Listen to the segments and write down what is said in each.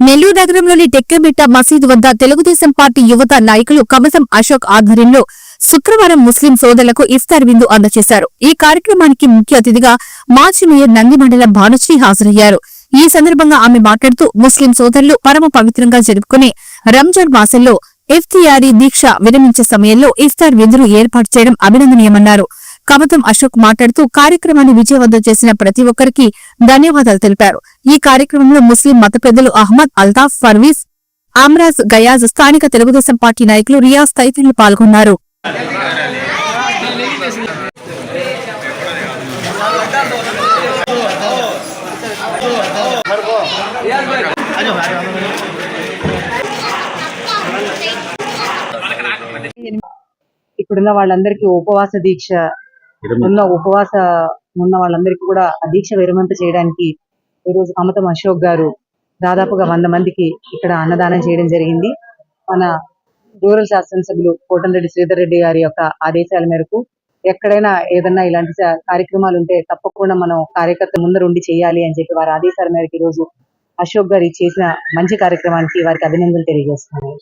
నెల్లూరు నగరంలోని టెక్కెమిట్ట మసీదు వద్ద తెలుగుదేశం పార్టీ యువత నాయకులు కమతం అశోక్ ఆధ్వర్యంలో శుక్రవారం ముస్లిం సోదరులకు ఇఫ్తార్ విందు అందజేశారు. ఈ కార్యక్రమానికి ముఖ్య అతిథిగా మాజీ మేయర్ నందిమండల భానుశ్రీ హాజరయ్యారు. ఈ సందర్భంగా ఆమె మాట్లాడుతూ ముస్లిం సోదరులు పరమ పవిత్రంగా జరుపుకునే రంజాన్ మాసంలో ఇఫ్తియారీ దీక్ష విరమించే సమయంలో ఇఫ్తార్ విందును ఏర్పాటు చేయడం అభినందనీయమన్నారు. కమతం అశోక్ మాట్లాడుతూ కార్యక్రమాన్ని విజయవంతం చేసిన ప్రతి ఒక్కరికి ధన్యవాదాలు తెలిపారు. ఈ కార్యక్రమంలో ముస్లిం మత పెద్దలు అహ్మద్ అల్తాఫ్, ఫర్వీస్, అమ్రాజ్, గయాజ్, స్థానిక తెలుగుదేశం పార్టీ నాయకులు రియాజ్ తదితరులు పాల్గొన్నారు. ఇప్పుడున్న వాళ్ళందరికీ ఉపవాస దీక్ష ఉన్న వాళ్ళందరికీ కూడా ఆ దీక్ష విరమణ చేయడానికి ఈరోజు కమతం అశోక్ గారు దాదాపుగా 100 మందికి ఇక్కడ అన్నదానం చేయడం జరిగింది. మన రూరల్ శాసనసభ్యులు కోటంరెడ్డి శ్రీధర్ రెడ్డి గారి యొక్క ఆదేశాల మేరకు ఎక్కడైనా ఏదన్నా ఇలాంటి కార్యక్రమాలు ఉంటే తప్పకుండా మనం కార్యకర్త ముందరుండి చేయాలి అని చెప్పి వారి ఆదేశాల మేరకు ఈరోజు అశోక్ గారు చేసిన మంచి కార్యక్రమానికి వారికి అభినందనలు తెలియజేస్తున్నాను.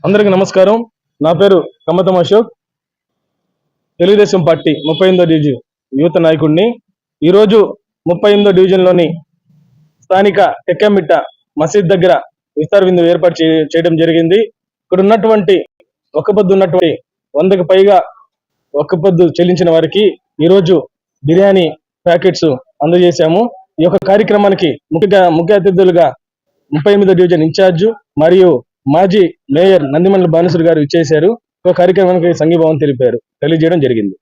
అందరికీ నమస్కారం. నా పేరు కమతం అశోక్, తెలుగుదేశం పార్టీ 38వ డివిజన్ యువత నాయకుడిని. ఈరోజు 38వ డివిజన్లోని స్థానిక టెక్కెమిట్ట మసీద్ దగ్గర ఇఫ్తార్ విందు ఏర్పాటు చేయడం జరిగింది. ఇక్కడ ఉన్నటువంటి ఒక్కపొద్దు ఉన్నటువంటి 100కి పైగా ఒక్కపొద్దు చెల్లించిన వారికి ఈరోజు బిర్యానీ ప్యాకెట్స్ అందజేశాము. ఈ యొక్క కార్యక్రమానికి ముఖ్య అతిథులుగా 38వ డివిజన్ ఇన్ఛార్జు మరియు మాజీ మేయర్ నందిమండల భానుశ్రీ గారు ఇచ్చేశారు. కార్యక్రమానికి సంఘీభావం తెలియజేయడం జరిగింది.